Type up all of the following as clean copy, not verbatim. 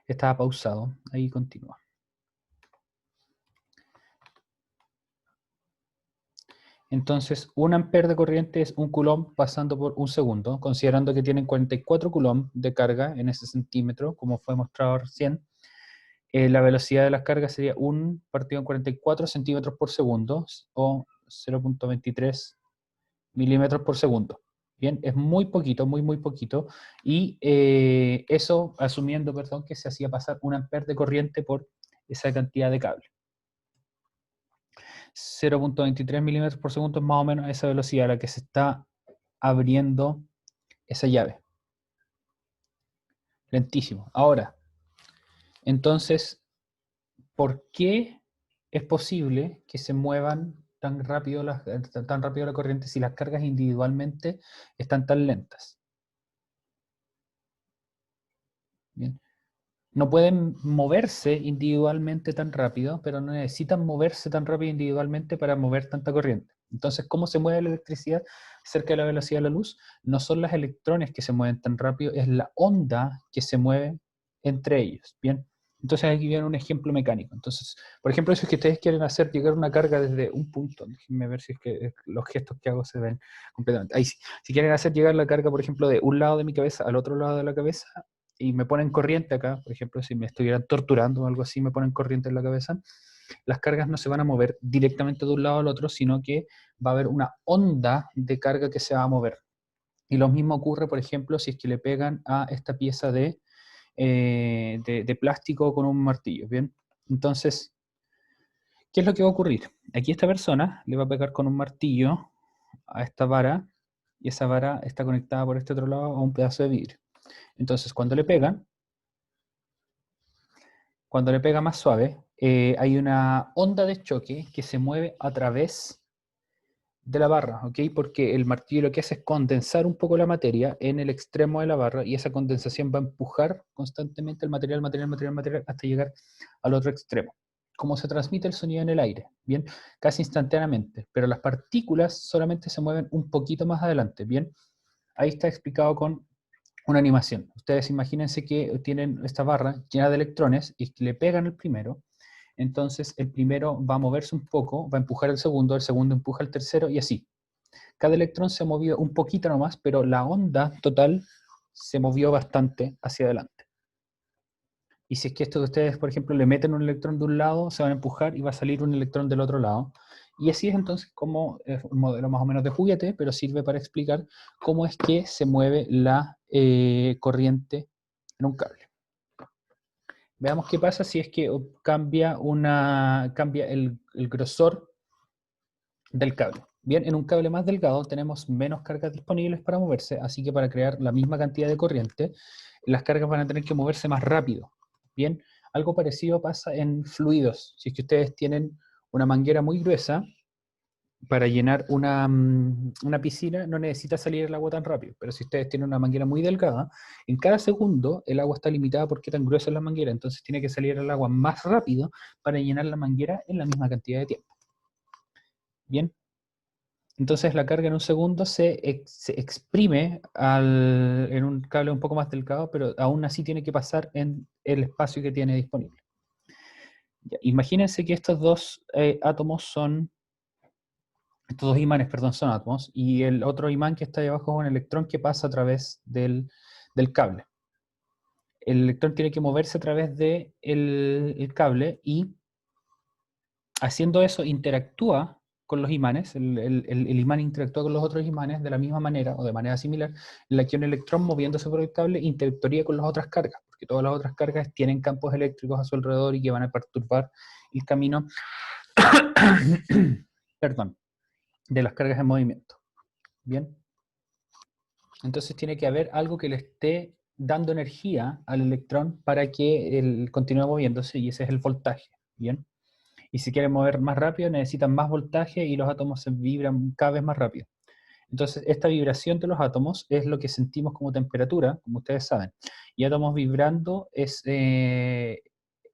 Estaba pausado, ahí continúa. Entonces, 1 ampere de corriente es 1 coulomb pasando por 1 segundo, considerando que tienen 44 coulomb de carga en ese centímetro, como fue mostrado recién. La velocidad de las cargas sería 1 partido en 44 centímetros por segundo, o 0.23 milímetros por segundo. Bien, es muy poquito, muy poquito, y eso asumiendo, perdón, que se hacía pasar 1 ampere de corriente por esa cantidad de cable. 0.23 milímetros por segundo es más o menos esa velocidad a la que se está abriendo esa llave. Lentísimo. Ahora, entonces, ¿por qué es posible que se muevan tan rápido la corriente si las cargas individualmente están tan lentas? Bien. No pueden moverse individualmente tan rápido, pero no necesitan moverse tan rápido individualmente para mover tanta corriente. Entonces, ¿cómo se mueve la electricidad cerca de la velocidad de la luz? No son los electrones que se mueven tan rápido, es la onda que se mueve entre ellos. Bien, entonces aquí viene un ejemplo mecánico. Entonces, por ejemplo, si es que ustedes quieren hacer llegar una carga desde un punto, déjenme ver si es que los gestos que hago se ven completamente. Ahí sí. Si quieren hacer llegar la carga, por ejemplo, de un lado de mi cabeza al otro lado de la cabeza, y me ponen corriente acá, por ejemplo, si me estuvieran torturando o algo así, me ponen corriente en la cabeza, las cargas no se van a mover directamente de un lado al otro, sino que va a haber una onda de carga que se va a mover. Y lo mismo ocurre, por ejemplo, si es que le pegan a esta pieza de plástico con un martillo, ¿bien? Entonces, ¿qué es lo que va a ocurrir? Aquí esta persona le va a pegar con un martillo a esta vara, y esa vara está conectada por este otro lado a un pedazo de vidrio. Entonces, cuando le pega más suave, hay una onda de choque que se mueve a través de la barra, ¿ok? Porque el martillo lo que hace es condensar un poco la materia en el extremo de la barra, y esa condensación va a empujar constantemente el material hasta llegar al otro extremo. Como se transmite el sonido en el aire, bien, casi instantáneamente, pero las partículas solamente se mueven un poquito más adelante, bien. Ahí está explicado con una animación. Ustedes imagínense que tienen esta barra llena de electrones y que le pegan el primero. Entonces el primero va a moverse un poco, va a empujar el segundo empuja el tercero, y así. Cada electrón se ha movido un poquito nomás, pero la onda total se movió bastante hacia adelante. Y si es que esto de ustedes, por ejemplo, le meten un electrón de un lado, se van a empujar y va a salir un electrón del otro lado. Y así es entonces como es un modelo más o menos de juguete, pero sirve para explicar cómo es que se mueve la corriente en un cable. Veamos qué pasa si es que cambia el grosor del cable. Bien, en un cable más delgado tenemos menos cargas disponibles para moverse, así que para crear la misma cantidad de corriente, las cargas van a tener que moverse más rápido. Bien, algo parecido pasa en fluidos. Si es que ustedes tienen una manguera muy gruesa, para llenar una piscina no necesita salir el agua tan rápido, pero si ustedes tienen una manguera muy delgada, en cada segundo el agua está limitada por qué tan gruesa es la manguera, entonces tiene que salir el agua más rápido para llenar la manguera en la misma cantidad de tiempo. Bien, entonces la carga en un segundo se exprime en un cable un poco más delgado, pero aún así tiene que pasar en el espacio que tiene disponible. Ya, imagínense que estos dos imanes, perdón, son átomos, y el otro imán que está ahí abajo es un electrón que pasa a través del cable. El electrón tiene que moverse a través del el cable, y haciendo eso interactúa con los imanes. El imán interactúa con los otros imanes de la misma manera o de manera similar, en la que un electrón moviéndose por el cable interactuaría con las otras cargas, porque todas las otras cargas tienen campos eléctricos a su alrededor y que van a perturbar el camino perdón, de las cargas en movimiento. Bien, entonces tiene que haber algo que le esté dando energía al electrón para que él continúe moviéndose, y ese es el voltaje. Bien, y si quieren mover más rápido necesitan más voltaje y los átomos se vibran cada vez más rápido. Entonces esta vibración de los átomos es lo que sentimos como temperatura, como ustedes saben. Y átomos vibrando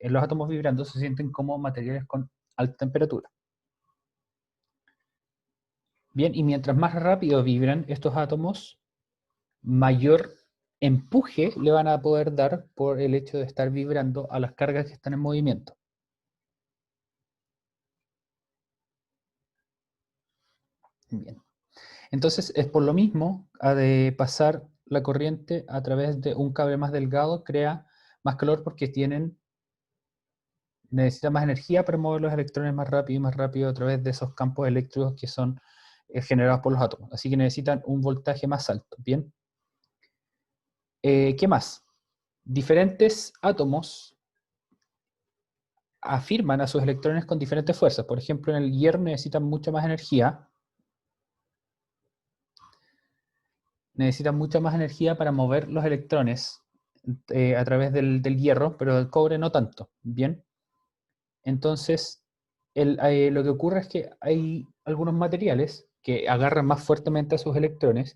los átomos vibrando se sienten como materiales con alta temperatura. Bien, y mientras más rápido vibran estos átomos, mayor empuje le van a poder dar por el hecho de estar vibrando a las cargas que están en movimiento. Bien. Entonces, es por lo mismo, a de pasar la corriente a través de un cable más delgado, crea más calor porque necesita más energía para mover los electrones más rápido y más rápido a través de esos campos eléctricos que son generados por los átomos. Así que necesitan un voltaje más alto. Bien. ¿Qué más? Diferentes átomos afirman a sus electrones con diferentes fuerzas. Por ejemplo, en el hierro necesitan mucha más energía. Necesitan mucha más energía para mover los electrones a través del hierro, pero el cobre no tanto. Bien. Entonces, lo que ocurre es que hay algunos materiales que agarran más fuertemente a sus electrones,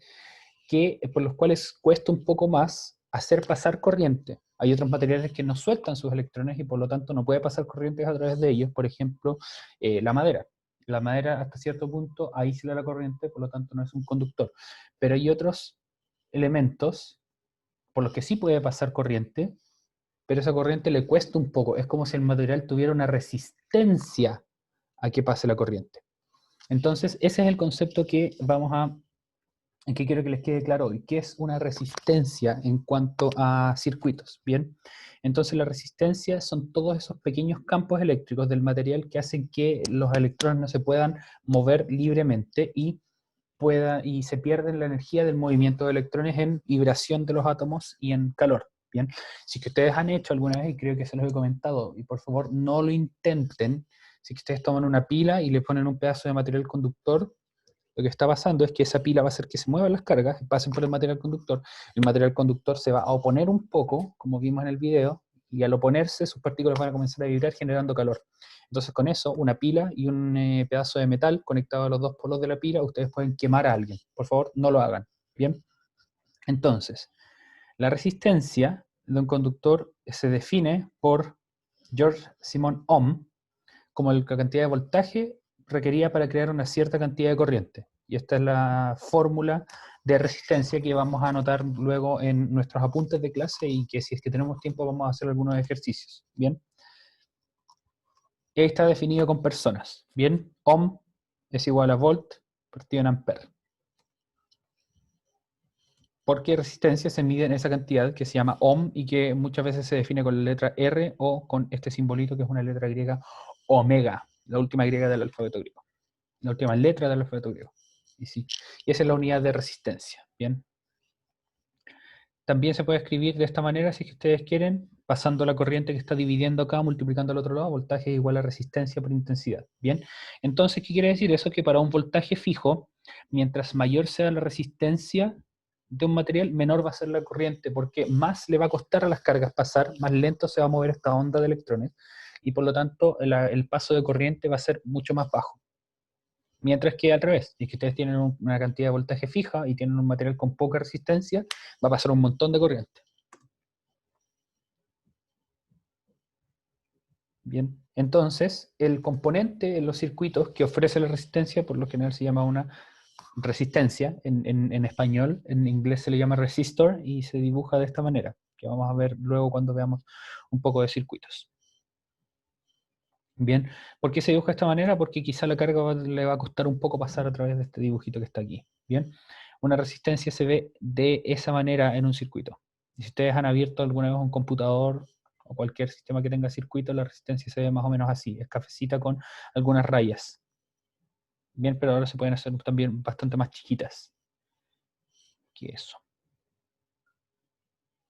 por los cuales cuesta un poco más hacer pasar corriente. Hay otros materiales que no sueltan sus electrones y por lo tanto no puede pasar corrientes a través de ellos. Por ejemplo, la madera. La madera hasta cierto punto aísla la corriente, por lo tanto no es un conductor. Pero hay otros elementos por los que sí puede pasar corriente, pero esa corriente le cuesta un poco. Es como si el material tuviera una resistencia a que pase la corriente. Entonces, ese es el concepto que quiero que les quede claro hoy, que es una resistencia en cuanto a circuitos. Bien, entonces la resistencia son todos esos pequeños campos eléctricos del material que hacen que los electrones no se puedan mover libremente y se pierden la energía del movimiento de electrones en vibración de los átomos y en calor. Bien, si que ustedes han hecho alguna vez, y creo que se los he comentado, y por favor no lo intenten, si que ustedes toman una pila y le ponen un pedazo de material conductor, lo que está pasando es que esa pila va a hacer que se muevan las cargas, pasen por el material conductor se va a oponer un poco, como vimos en el video, y al oponerse sus partículas van a comenzar a vibrar generando calor. Entonces con eso, una pila y un pedazo de metal conectado a los dos polos de la pila, ustedes pueden quemar a alguien. Por favor, no lo hagan. ¿Bien? Entonces, la resistencia de un conductor se define por George Simon Ohm como la cantidad de voltaje requerida para crear una cierta cantidad de corriente. Y esta es la fórmula de resistencia que vamos a anotar luego en nuestros apuntes de clase y que si es que tenemos tiempo vamos a hacer algunos ejercicios. ¿Bien? Está definido con personas. ¿Bien? Ohm es igual a volt partido en ampere. Porque resistencia se mide en esa cantidad que se llama ohm y que muchas veces se define con la letra R o con este simbolito que es una letra griega omega, la última griega del alfabeto griego. La última letra del alfabeto griego. Y, sí, y esa es la unidad de resistencia. Bien. También se puede escribir de esta manera, si es que ustedes quieren, pasando la corriente que está dividiendo acá, multiplicando al otro lado, voltaje es igual a resistencia por intensidad. Bien. Entonces, ¿qué quiere decir eso? Que para un voltaje fijo, mientras mayor sea la resistencia de un material, menor va a ser la corriente, porque más le va a costar a las cargas pasar, más lento se va a mover esta onda de electrones, y por lo tanto el paso de corriente va a ser mucho más bajo. Mientras que al revés, si es que ustedes tienen una cantidad de voltaje fija y tienen un material con poca resistencia, va a pasar un montón de corriente. Bien, entonces el componente en los circuitos que ofrece la resistencia, por lo general se llama una resistencia en español, en inglés se le llama resistor y se dibuja de esta manera, que vamos a ver luego cuando veamos un poco de circuitos. Bien, ¿por qué se dibuja de esta manera? Porque quizá la carga le va a costar un poco pasar a través de este dibujito que está aquí. Bien, una resistencia se ve de esa manera en un circuito. Y si ustedes han abierto alguna vez un computador o cualquier sistema que tenga circuito, la resistencia se ve más o menos así, es cafecita con algunas rayas. Bien, pero ahora se pueden hacer también bastante más chiquitas que eso.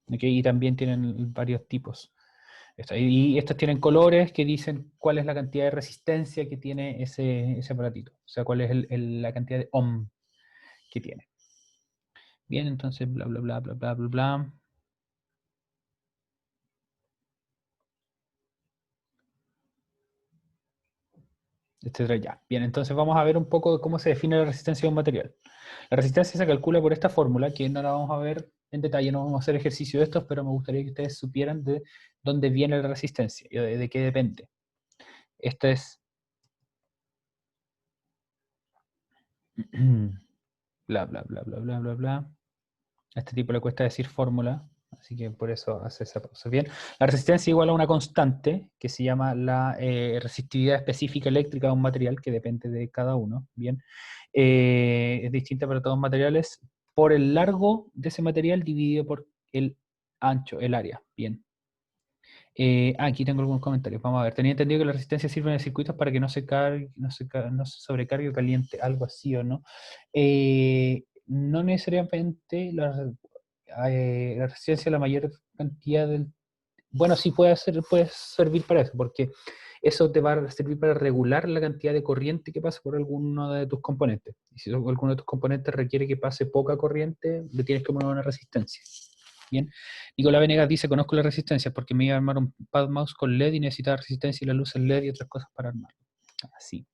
¿Okay? Y también tienen varios tipos. Y estas tienen colores que dicen cuál es la cantidad de resistencia que tiene ese aparatito. O sea, cuál es la cantidad de ohm que tiene. Bien, entonces, bla, bla, bla, bla, bla, bla, bla. Etcétera, ya. Bien, entonces vamos a ver un poco de cómo se define la resistencia de un material. La resistencia se calcula por esta fórmula, que no la vamos a ver en detalle, no vamos a hacer ejercicio de estos, pero me gustaría que ustedes supieran de dónde viene la resistencia y de qué depende. Esta es bla, bla, bla, bla, bla, bla, bla. A este tipo le cuesta decir fórmula, así que por eso hace esa pausa. Bien, la resistencia es igual a una constante que se llama la resistividad específica eléctrica de un material, que depende de cada uno. Bien, es distinta para todos los materiales por el largo de ese material dividido por el ancho, el área. Bien. Aquí tengo algunos comentarios. Vamos a ver. Tenía entendido que la resistencia sirve en circuitos para que no se cargue, no se sobrecargue o caliente, algo así o no. No necesariamente la resistencia, la mayor cantidad del... Bueno, sí puede servir para eso, porque eso te va a servir para regular la cantidad de corriente que pasa por alguno de tus componentes. Y si alguno de tus componentes requiere que pase poca corriente, le tienes que poner una resistencia. Bien. Nicolás Venegas dice, conozco la resistencia porque me iba a armar un pad mouse con LED y necesitaba resistencia y las luces LED y otras cosas para armarlo. Así.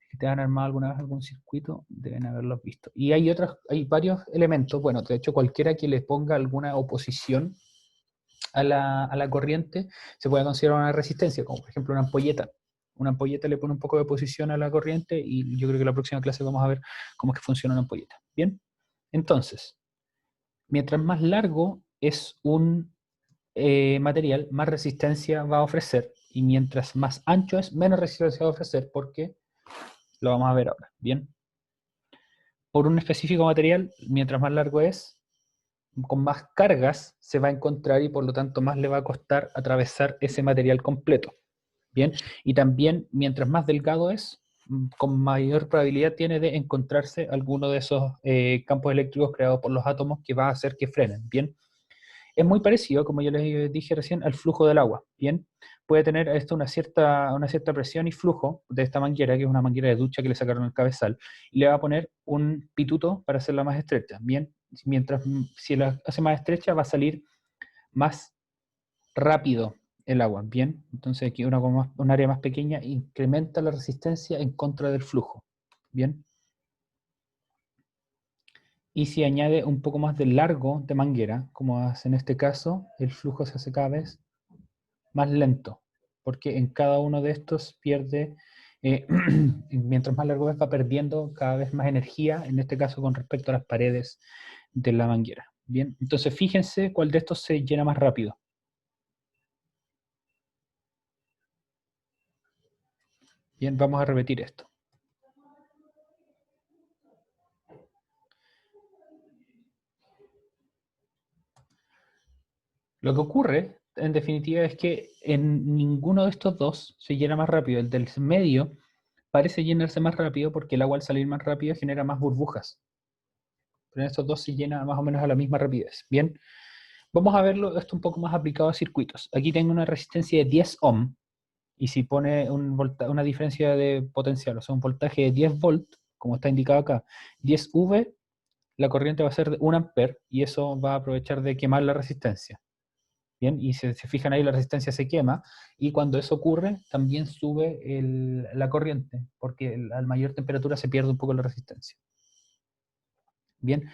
Si te han armado alguna vez algún circuito, deben haberlos visto. Y hay varios elementos, bueno, de hecho cualquiera que le ponga alguna oposición a la corriente se puede considerar una resistencia, como por ejemplo una ampolleta. Una ampolleta le pone un poco de oposición a la corriente y yo creo que en la próxima clase vamos a ver cómo es que funciona una ampolleta. Bien, entonces, mientras más largo es un material, más resistencia va a ofrecer, y mientras más ancho es, menos resistencia va a ofrecer, porque lo vamos a ver ahora. Bien, por un específico material, mientras más largo es, con más cargas se va a encontrar y por lo tanto más le va a costar atravesar ese material completo. Bien, y también mientras más delgado es, con mayor probabilidad tiene de encontrarse alguno de esos campos eléctricos creados por los átomos que va a hacer que frenen. Bien, es muy parecido, como yo les dije recién, al flujo del agua. Bien, puede tener esto una cierta presión y flujo de esta manguera, que es una manguera de ducha que le sacaron el cabezal, y le va a poner un pituto para hacerla más estrecha. Bien, si la hace más estrecha, va a salir más rápido el agua. Bien, entonces aquí un área más pequeña incrementa la resistencia en contra del flujo. Bien. Y si añade un poco más de largo de manguera, como hace en este caso, el flujo se hace cada vez más lento, porque en cada uno de estos pierde, mientras más largo es, va perdiendo cada vez más energía, en este caso con respecto a las paredes de la manguera. Bien, entonces fíjense cuál de estos se llena más rápido. Bien, vamos a repetir esto. Lo que ocurre, en definitiva, es que en ninguno de estos dos se llena más rápido. El del medio parece llenarse más rápido porque el agua al salir más rápido genera más burbujas. Pero en estos dos se llena más o menos a la misma rapidez. Bien, vamos a verlo esto un poco más aplicado a circuitos. Aquí tengo una resistencia de 10 ohm y si pone una diferencia de potencial, o sea, un voltaje de 10 volt, como está indicado acá, 10 V, la corriente va a ser de 1 ampere y eso va a aprovechar de quemar la resistencia. Bien, y si se fijan ahí, la resistencia se quema y cuando eso ocurre también sube la corriente, porque a mayor temperatura se pierde un poco la resistencia. Bien,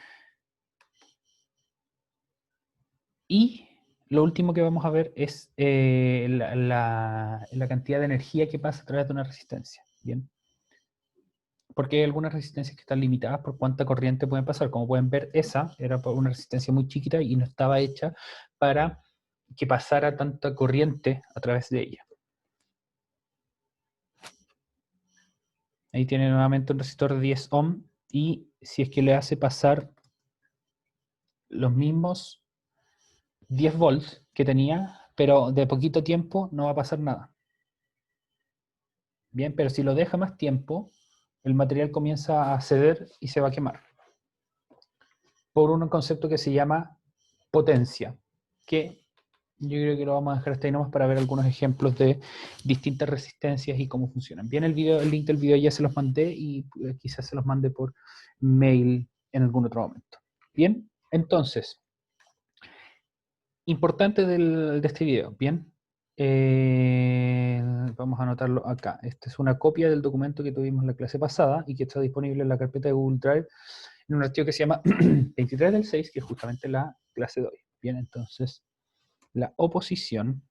y lo último que vamos a ver es la cantidad de energía que pasa a través de una resistencia. Bien, porque hay algunas resistencias que están limitadas por cuánta corriente pueden pasar. Como pueden ver, esa era por una resistencia muy chiquita y no estaba hecha para que pasara tanta corriente a través de ella. Ahí tiene nuevamente un resistor de 10 ohm y si es que le hace pasar los mismos 10 volts que tenía, pero de poquito tiempo, no va a pasar nada. Bien, pero si lo deja más tiempo, el material comienza a ceder y se va a quemar. Por un concepto que se llama potencia, que yo creo que lo vamos a dejar hasta ahí nomás para ver algunos ejemplos de distintas resistencias y cómo funcionan. Bien, el link del video ya se los mandé y quizás se los mande por mail en algún otro momento. Bien, entonces, importante de este video, bien. Vamos a anotarlo acá. Esta es una copia del documento que tuvimos en la clase pasada y que está disponible en la carpeta de Google Drive en un archivo que se llama 23 del 6, que es justamente la clase de hoy. Bien, entonces, la oposición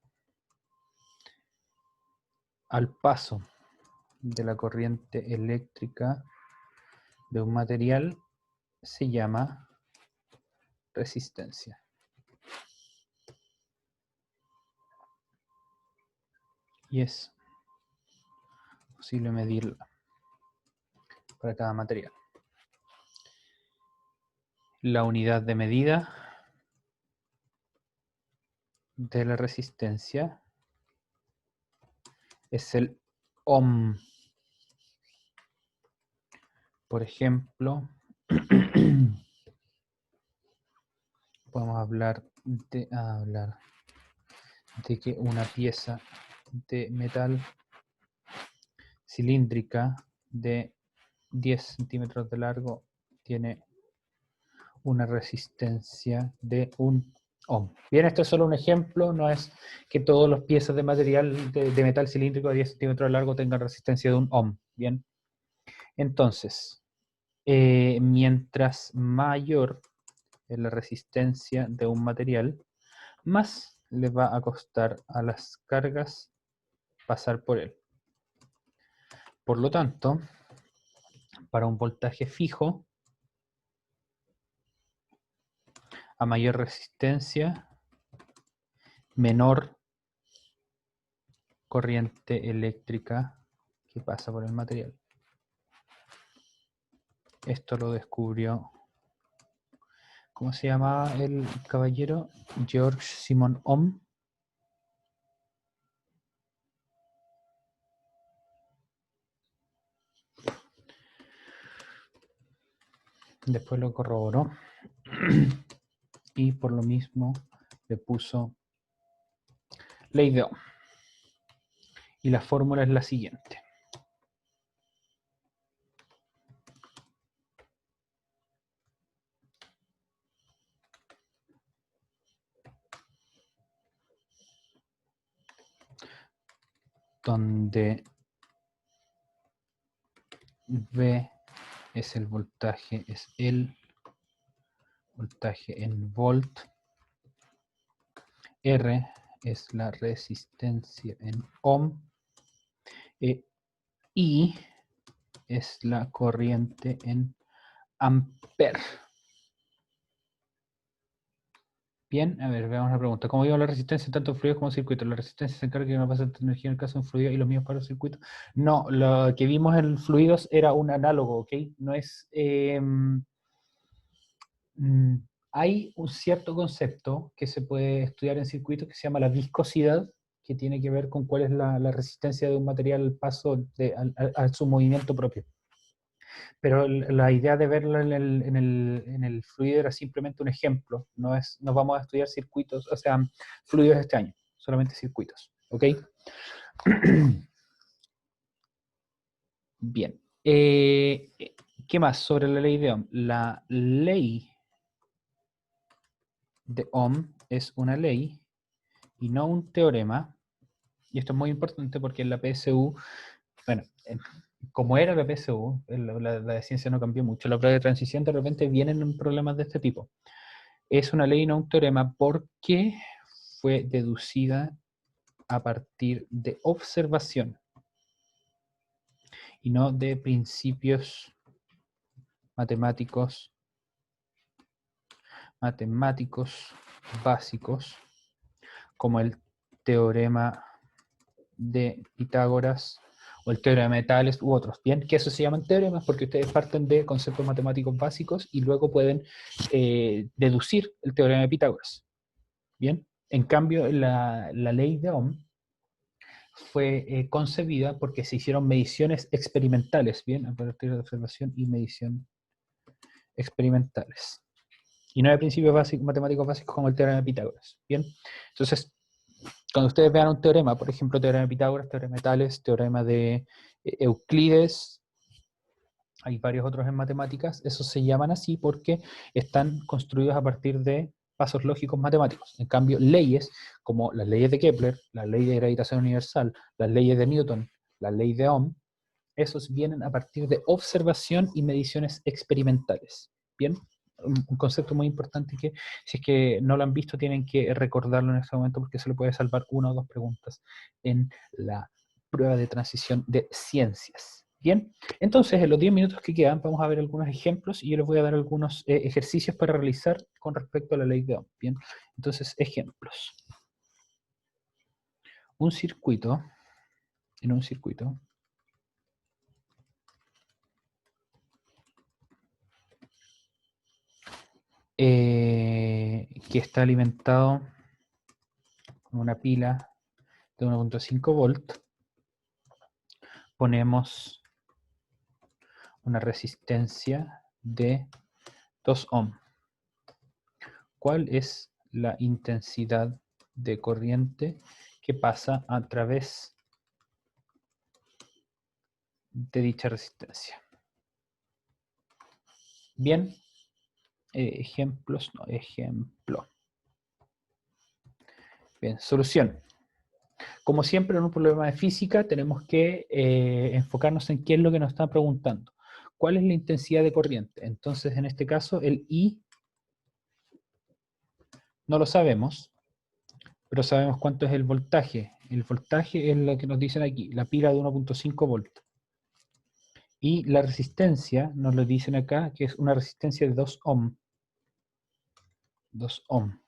al paso de la corriente eléctrica de un material se llama resistencia. Y es posible medirla para cada material. La unidad de medida de la resistencia es el ohm. Por ejemplo, podemos hablar de que una pieza de metal cilíndrica de 10 centímetros de largo tiene una resistencia de 1 ohm. Bien, esto es solo un ejemplo, no es que todas las piezas de material de metal cilíndrico de 10 centímetros de largo tengan resistencia de 1 ohm. Bien, entonces, mientras mayor es la resistencia de un material, más le va a costar a las cargas pasar por él. Por lo tanto, para un voltaje fijo, a mayor resistencia, menor corriente eléctrica que pasa por el material. Esto lo descubrió, ¿cómo se llamaba el caballero? George Simon Ohm. Después lo corroboró y por lo mismo le puso ley de Ohm. Y la fórmula es la siguiente. Donde V es el voltaje, es el voltaje en volt. R es la resistencia en ohm. I es la corriente en amper. Bien, a ver, veamos la pregunta. ¿Cómo digo la resistencia tanto en fluidos como en circuitos? ¿La resistencia se encarga de que no pasa tanta energía en el caso de un fluido y los mismos para los circuitos? No, lo que vimos en fluidos era un análogo, ¿ok? No es... hay un cierto concepto que se puede estudiar en circuitos que se llama la viscosidad, que tiene que ver con cuál es la resistencia de un material al paso a su movimiento propio. Pero la idea de verlo en el fluido era simplemente un ejemplo, no vamos a estudiar circuitos, o sea, fluidos este año, solamente circuitos, ¿ok? Bien. ¿Qué más sobre la ley de Ohm? La ley de Ohm es una ley y no un teorema, y esto es muy importante porque en la PSU, bueno, como era la PSU, la de ciencia no cambió mucho, la prueba de transición de repente vienen problemas de este tipo. Es una ley y no un teorema porque fue deducida a partir de observación y no de principios matemáticos básicos como el teorema de Pitágoras o el teorema de Tales u otros. Bien, que eso se llaman teoremas porque ustedes parten de conceptos matemáticos básicos y luego pueden deducir el teorema de Pitágoras. Bien, en cambio la ley de Ohm fue concebida porque se hicieron mediciones experimentales, bien, a partir de observación y medición experimentales. Y no de principios matemáticos básicos como el teorema de Pitágoras, bien. Entonces, cuando ustedes vean un teorema, por ejemplo, teorema de Pitágoras, teorema de Tales, teorema de Euclides, hay varios otros en matemáticas, esos se llaman así porque están construidos a partir de pasos lógicos matemáticos. En cambio, leyes como las leyes de Kepler, la ley de gravitación universal, las leyes de Newton, la ley de Ohm, esos vienen a partir de observación y mediciones experimentales. ¿Bien? Un concepto muy importante que, si es que no lo han visto, tienen que recordarlo en este momento porque se le puede salvar una o dos preguntas en la prueba de transición de ciencias. Bien, entonces en los 10 minutos que quedan vamos a ver algunos ejemplos y yo les voy a dar algunos ejercicios para realizar con respecto a la ley de Ohm. Bien, entonces ejemplos. Un circuito, en un circuito, que está alimentado con una pila de 1.5 volt, ponemos una resistencia de 2 ohm. ¿Cuál es la intensidad de corriente que pasa a través de dicha resistencia? Bien, ejemplos, no, ejemplo. Bien, solución. Como siempre en un problema de física tenemos que enfocarnos en qué es lo que nos están preguntando. ¿Cuál es la intensidad de corriente? Entonces en este caso el I no lo sabemos, pero sabemos cuánto es el voltaje. El voltaje es lo que nos dicen aquí, la pila de 1.5 volt. Y la resistencia nos lo dicen acá, que es una resistencia de 2 ohm. 2 ohm.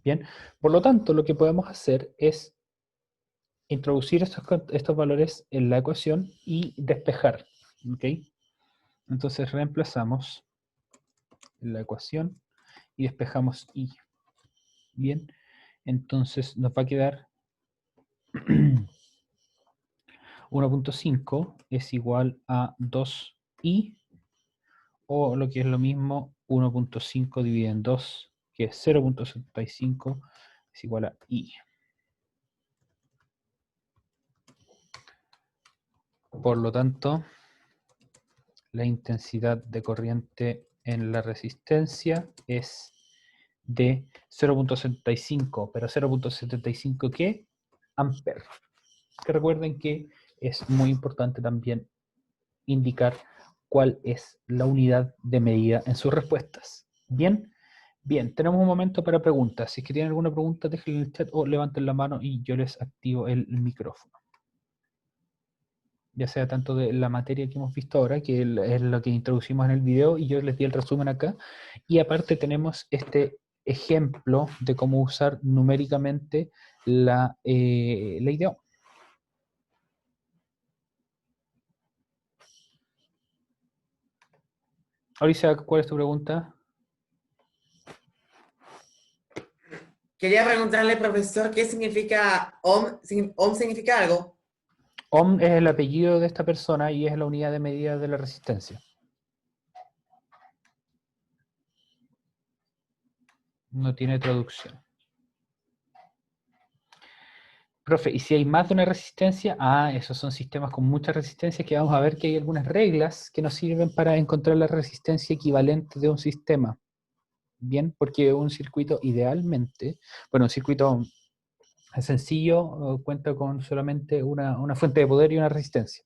Bien, por lo tanto lo que podemos hacer es introducir estos valores en la ecuación y despejar. ¿Ok? Entonces reemplazamos la ecuación y despejamos I. Bien, entonces nos va a quedar 1.5 es igual a 2I, o lo que es lo mismo, 1.5 dividido en 2, que es 0.75, es igual a I. Por lo tanto, la intensidad de corriente en la resistencia es de 0.75, pero 0.75 ¿qué? Amper. Que recuerden que es muy importante también indicar cuál es la unidad de medida en sus respuestas. Bien, bien, tenemos un momento para preguntas. Si es que tienen alguna pregunta, déjenla en el chat o levanten la mano y yo les activo el micrófono. Ya sea tanto de la materia que hemos visto ahora, que es lo que introducimos en el video, y yo les di el resumen acá, y aparte tenemos este ejemplo de cómo usar numéricamente la idea. Alicia, ¿cuál es tu pregunta? Quería preguntarle, profesor, ¿qué significa ohm? ¿Ohm significa algo? Ohm es el apellido de esta persona y es la unidad de medida de la resistencia. No tiene traducción. Profe, ¿y si hay más de una resistencia? Ah, esos son sistemas con muchas resistencias que vamos a ver que hay algunas reglas que nos sirven para encontrar la resistencia equivalente de un sistema. Bien, porque un circuito idealmente, bueno, un circuito sencillo cuenta con solamente una fuente de poder y una resistencia.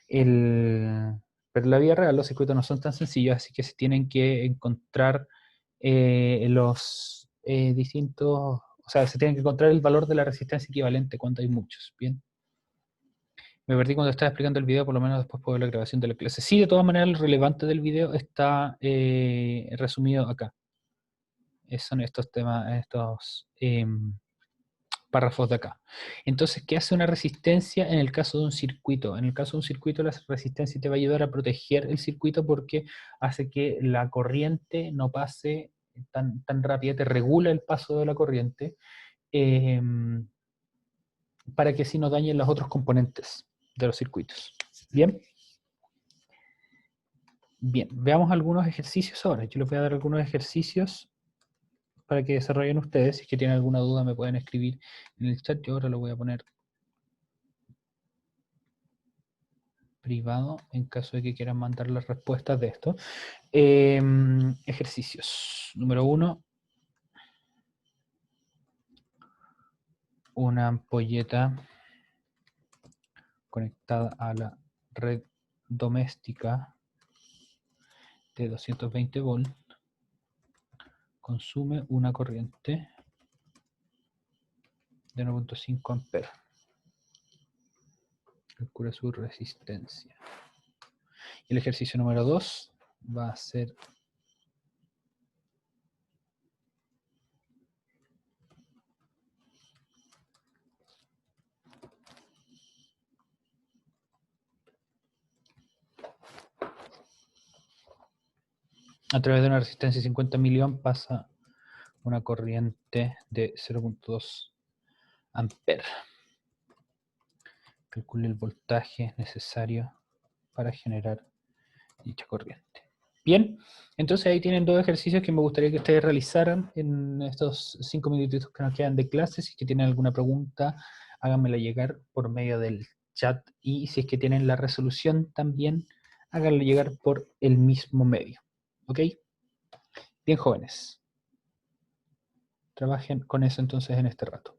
Pero en la vida real los circuitos no son tan sencillos, así que se tienen que encontrar los distintos, o sea, se tiene que encontrar el valor de la resistencia equivalente cuando hay muchos, ¿bien? Me perdí cuando estaba explicando el video, por lo menos después puedo ver la grabación de la clase. Sí, de todas maneras, lo relevante del video está resumido acá. Son estos temas, estos párrafos de acá. Entonces, ¿qué hace una resistencia en el caso de un circuito? En el caso de un circuito, la resistencia te va a ayudar a proteger el circuito porque hace que la corriente no pase tan rápida, te regula el paso de la corriente eh, para que así no dañen los otros componentes de los circuitos. ¿Bien? Bien, veamos algunos ejercicios ahora. Yo les voy a dar algunos ejercicios para que desarrollen ustedes. Si es que tienen alguna duda me pueden escribir en el chat. Yo ahora lo voy a poner privado en caso de que quieran mandar las respuestas de esto. Ejercicios. Número 1. Una ampolleta conectada a la red doméstica de 220 volts consume una corriente de 9.5 amperes. Calcula su resistencia. Y el ejercicio número 2 va a ser a través de una resistencia de 50 miliohms pasa una corriente de 0.2 amperes. Calcule el voltaje necesario para generar dicha corriente. Bien, entonces ahí tienen dos ejercicios que me gustaría que ustedes realizaran en estos 5 minutitos que nos quedan de clase. Si es que tienen alguna pregunta, háganmela llegar por medio del chat, y si es que tienen la resolución también, háganla llegar por el mismo medio. ¿Ok? Bien, jóvenes. Trabajen con eso entonces en este rato.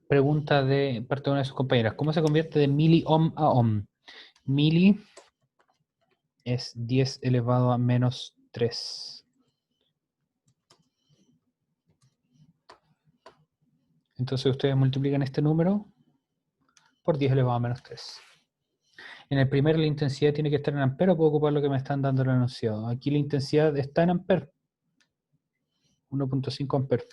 Pregunta de parte de una de sus compañeras. ¿Cómo se convierte de miliohm a ohm? Mili es 10 elevado a menos 3. Entonces ustedes multiplican este número por 10 elevado a menos 3. En el primero la intensidad tiene que estar en amperes, o puedo ocupar lo que me están dando el enunciado. Aquí la intensidad está en amperes. 1.5 amperes.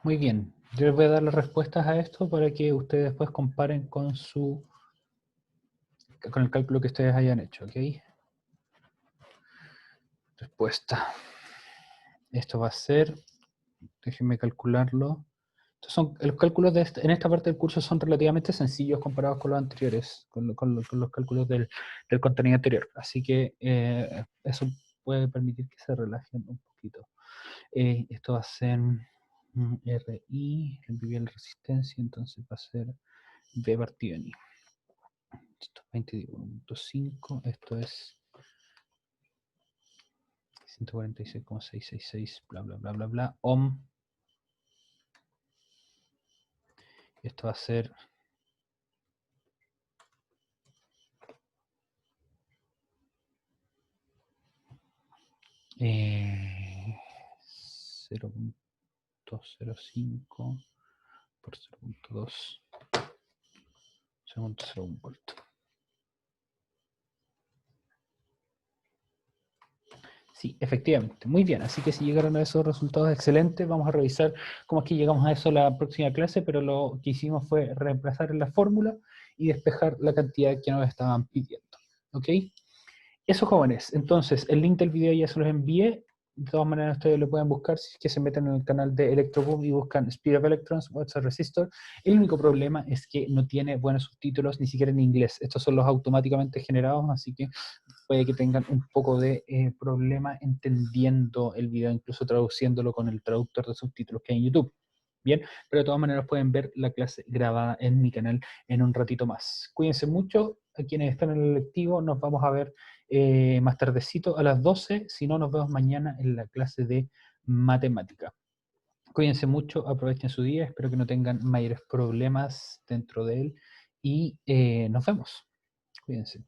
Muy bien. Yo les voy a dar las respuestas a esto para que ustedes después comparen con el cálculo que ustedes hayan hecho, ¿ok? Respuesta. Esto va a ser, déjenme calcularlo. Los cálculos en esta parte del curso son relativamente sencillos comparados con los anteriores, con los cálculos del contenido anterior. Así que eso puede permitir que se relajen un poco. cortito. Esto va a ser RI, el resistencia, entonces va a ser V partido en I. Esto es 21.5, esto es 146,666, bla, bla, bla, bla, bla, ohm. Esto va a ser 0.05 por 0.2, 0.01 volts. Sí, efectivamente, muy bien, así que si llegaron a esos resultados excelentes, vamos a revisar cómo es que llegamos a eso la próxima clase, pero lo que hicimos fue reemplazar en la fórmula y despejar la cantidad que nos estaban pidiendo, ¿ok? Eso, jóvenes, entonces el link del video ya se los envié. De todas maneras, ustedes lo pueden buscar si es que se meten en el canal de Electroboom y buscan Speed of Electrons, What's a Resistor. El único problema es que no tiene buenos subtítulos, ni siquiera en inglés. Estos son los automáticamente generados, así que puede que tengan un poco de problema entendiendo el video, incluso traduciéndolo con el traductor de subtítulos que hay en YouTube. Bien, pero de todas maneras pueden ver la clase grabada en mi canal en un ratito más. Cuídense mucho, a quienes están en el lectivo nos vamos a ver más tardecito a las 12, si no nos vemos mañana en la clase de matemática. Cuídense mucho, aprovechen su día, espero que no tengan mayores problemas dentro de él y nos vemos. Cuídense.